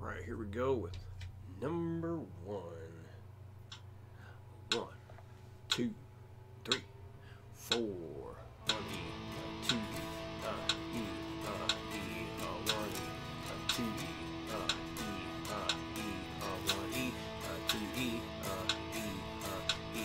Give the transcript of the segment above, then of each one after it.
Alright, here we go with number 1. 1, 2, 3, 4. 1 E, 2 E, E, E, 1 E, 2 E, E, 1 E, 2 E, E,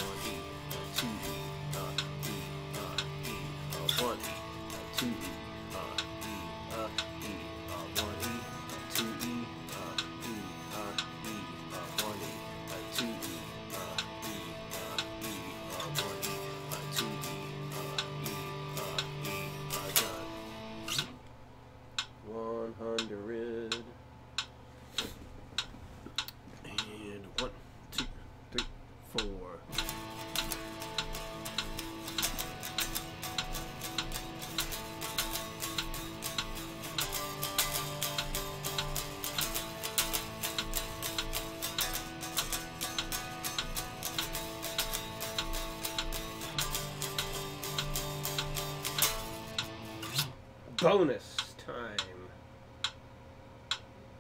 1 E, 2 E, E, 1 E, 2 E. Bonus time.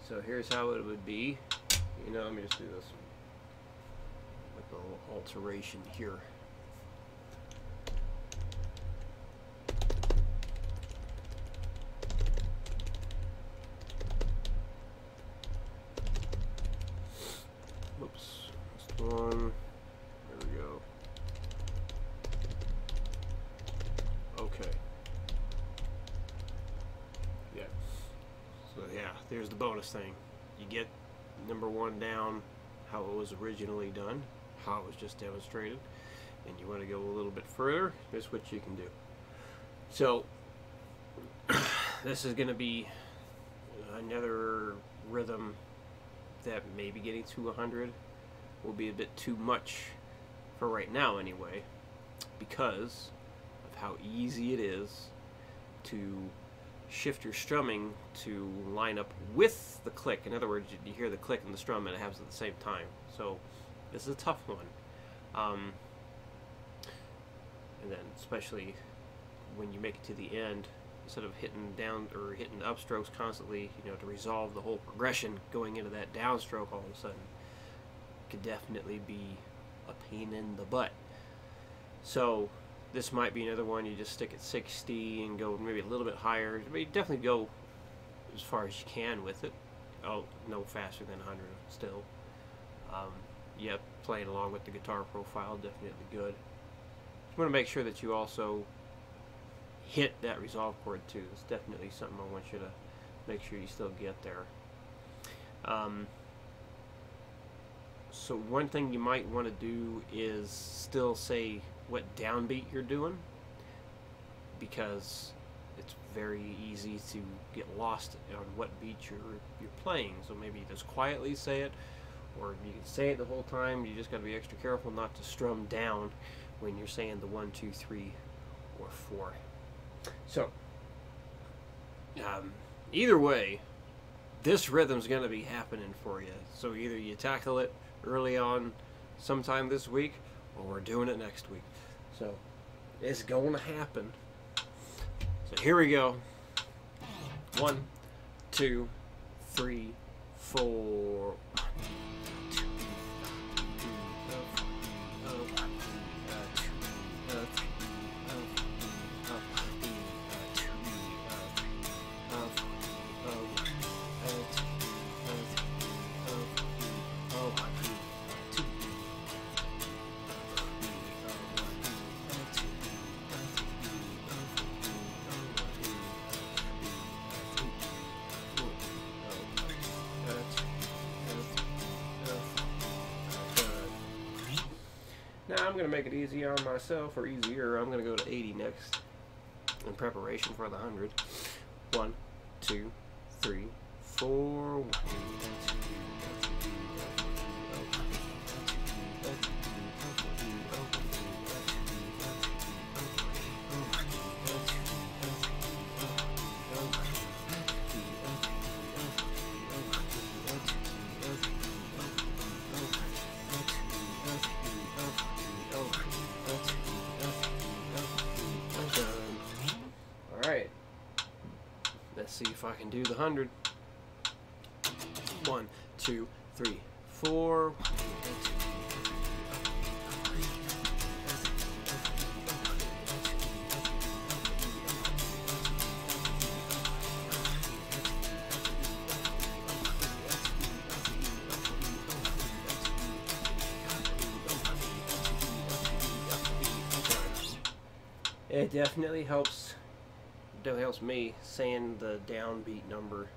So here's how it would be. You know, let me just do this with a little alteration here. Oops, just one. There we go. Okay. So yeah, there's the bonus thing. You get number 1 down, how it was originally done, how it was just demonstrated, and you want to go a little bit further, here's what you can do. So this is going to be another rhythm that maybe getting to 100 will be a bit too much for right now anyway, because of how easy it is to shift your strumming to line up with the click. In other words, you hear the click and the strum and it happens at the same time. So this is a tough one. And then especially when you make it to the end, instead of hitting down or hitting the upstrokes constantly, you know, to resolve the whole progression going into that downstroke all of a sudden could definitely be a pain in the butt. So this might be another one you just stick at 60 and go maybe a little bit higher. But you definitely go as far as you can with it. Oh, no faster than 100 still. Yeah, playing along with the guitar profile, definitely good. Just want to make sure that you also hit that resolve chord too. It's definitely something I want you to make sure you still get there. So one thing you might want to do is still say what downbeat you're doing, because it's very easy to get lost on what beat you're playing. So maybe just quietly say it, or you can say it the whole time. You just got to be extra careful not to strum down when you're saying the 1, 2, 3, or 4. So either way, this rhythm's going to be happening for you. So either you tackle it early on sometime this week, or we're doing it next week. So it's going to happen. So here we go. 1, 2, 3, 4. Now I'm going to make it easy on myself, or easier. I'm going to go to 80 next in preparation for the 100. 1, 2, 3, 4. Alright, let's see if I can do the 100. 1, 2, 3, 4. It definitely helps. Definitely helps me saying the downbeat number,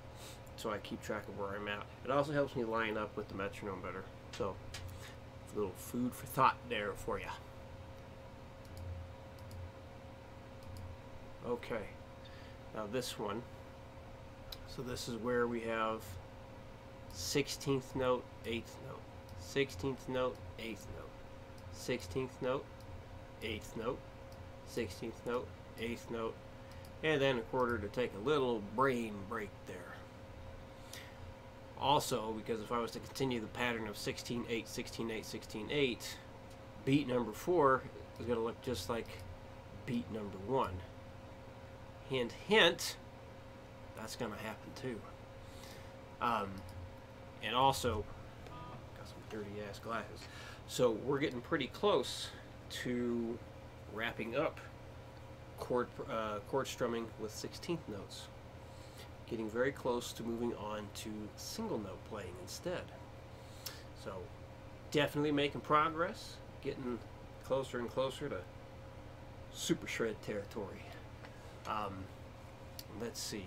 so I keep track of where I'm at. It also helps me line up with the metronome better. So, a little food for thought there for you. Okay, now this one. So this is where we have 16th note, 8th note, 16th note, 8th note, 16th note, 8th note, 16th note, 8th note, and then a quarter to take a little brain break there. Also, because if I was to continue the pattern of 16, 8, 16, 8, 16, 8, beat number 4 is going to look just like beat number 1. Hint, hint, that's going to happen too. And also, got some dirty ass glasses. So we're getting pretty close to wrapping up chord strumming with 16th notes. Getting very close to moving on to single note playing instead. So definitely making progress, getting closer and closer to super shred territory. Let's see.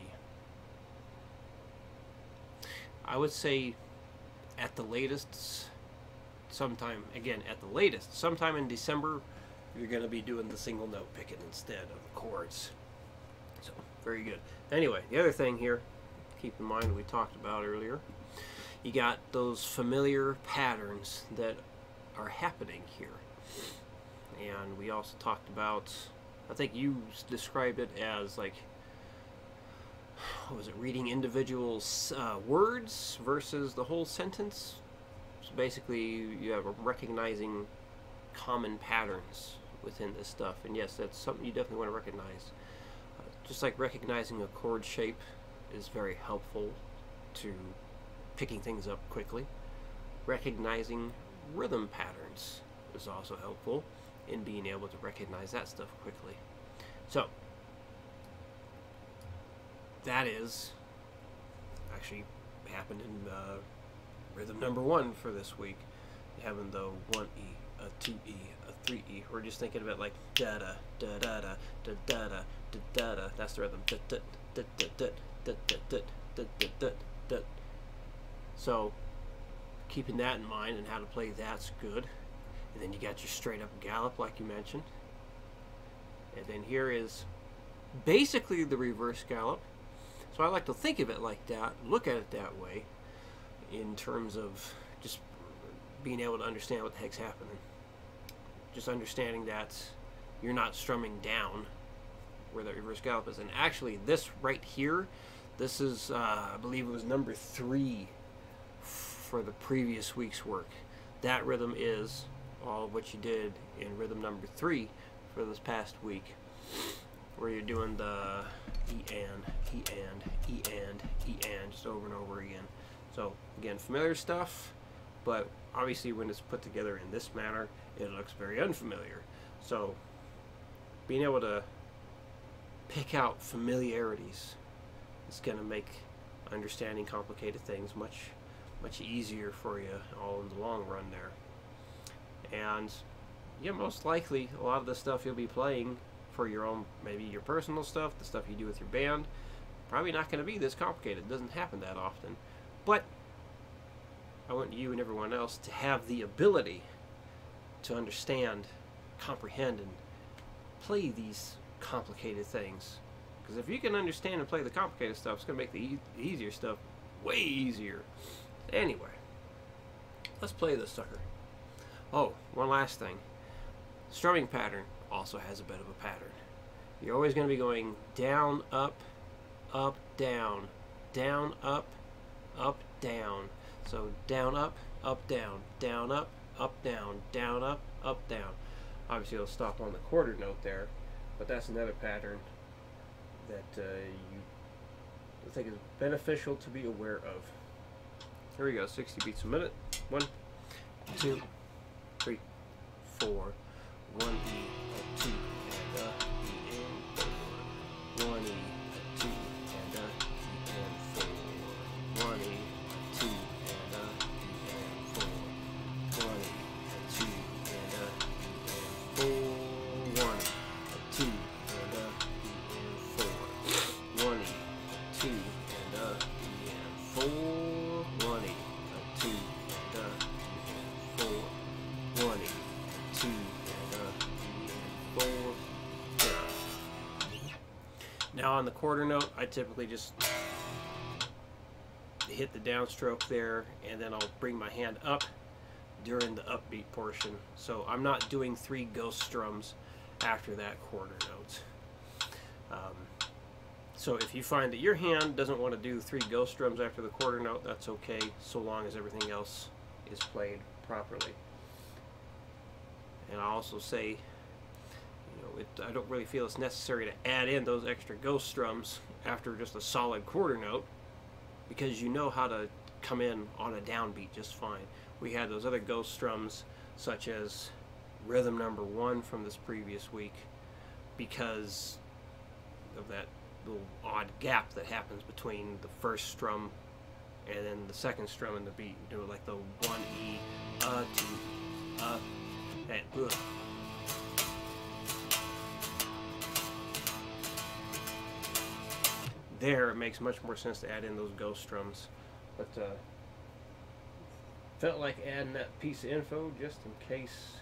I would say at the latest, sometime in December, you're going to be doing the single note picking instead of the chords. So, very good. Anyway, the other thing here, keep in mind we talked about earlier, you got those familiar patterns that are happening here. And we also talked about, I think you described it as like, what was it, reading individual words versus the whole sentence. So basically, you have recognizing common patterns within this stuff, and yes, that's something you definitely want to recognize. Just like recognizing a chord shape is very helpful to picking things up quickly, recognizing rhythm patterns is also helpful in being able to recognize that stuff quickly. So that is actually happened in rhythm number 1 for this week, having the 1E, a 2E, a 3E. We're just thinking of it like da da da da da da da da da da. That's the rhythm. Da da da da da da da da da da da. So keeping that in mind and how to play that's good. And then you got your straight up gallop like you mentioned. And then here is basically the reverse gallop. So I like to think of it like that, look at it that way, in terms of just being able to understand what the heck's happening. Just understanding that you're not strumming down where the reverse gallop is. And actually this right here, this is, I believe it was number 3 for the previous week's work. That rhythm is all of what you did in rhythm number 3 for this past week, where you're doing the E and, E and, E and, E and, just over and over again. So again, familiar stuff, but obviously when it's put together in this manner, it looks very unfamiliar. So being able to pick out familiarities is going to make understanding complicated things much easier for you all in the long run there. And yeah, most likely a lot of the stuff you'll be playing for your own, maybe your personal stuff, the stuff you do with your band, probably not going to be this complicated. It doesn't happen that often. But I want you and everyone else to have the ability to understand, comprehend, and play these complicated things. Because if you can understand and play the complicated stuff, it's going to make the easier stuff way easier. Anyway, let's play this sucker. Oh, one last thing. Strumming pattern also has a bit of a pattern. You're always going to be going down, up, up, down, up, down. So down, up, down, up, down, up, down. Obviously it'll stop on the quarter note there, but that's another pattern that you think is beneficial to be aware of. Here we go, 60 beats a minute. 1, 2, 3, 4. 1 E, a 2, and a E and 4. 1 E, a 2, and a E and 4. 1 E, a 2, and a E and 4. 1 E, a 2, and a E and 4. 1 E, a 2, and a E and 4. 1 E, a 2, and a E and 4. 1 E, a 2, and a E and 4. 1 E, a 2, and a E and 4. Now on the quarter note, I typically just hit the downstroke there, and then I'll bring my hand up during the upbeat portion. So I'm not doing 3 ghost strums after that quarter note. So if you find that your hand doesn't want to do 3 ghost strums after the quarter note, that's okay, so long as everything else is played properly. And I also say, I don't really feel it's necessary to add in those extra ghost strums after just a solid quarter note, because you know how to come in on a downbeat just fine. We had those other ghost strums, such as rhythm number 1 from this previous week, because of that little odd gap that happens between the first strum and then the second strum in the beat. Like the 1 E, 2, and there it makes much more sense to add in those ghost strums. But felt like adding that piece of info just in case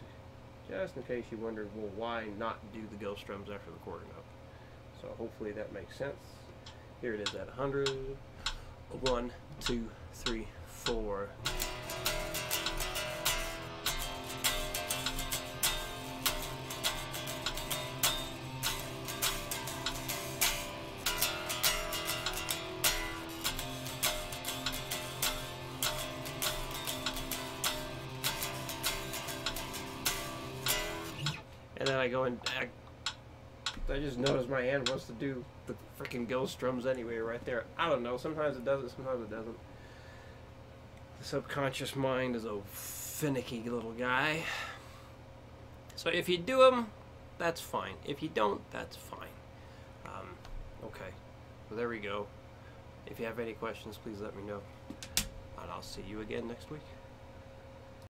you wondered, well, why not do the ghost strums after the quarter note? So hopefully that makes sense. Here it is at 100. 1, 2, 3, 4. And then I go and I just notice my hand wants to do the freaking ghost strums anyway right there. I don't know, sometimes it does it, sometimes it doesn't. The subconscious mind is a finicky little guy. So if you do them, that's fine. If you don't, that's fine. Okay, so there we go. If you have any questions, please let me know. And I'll see you again next week.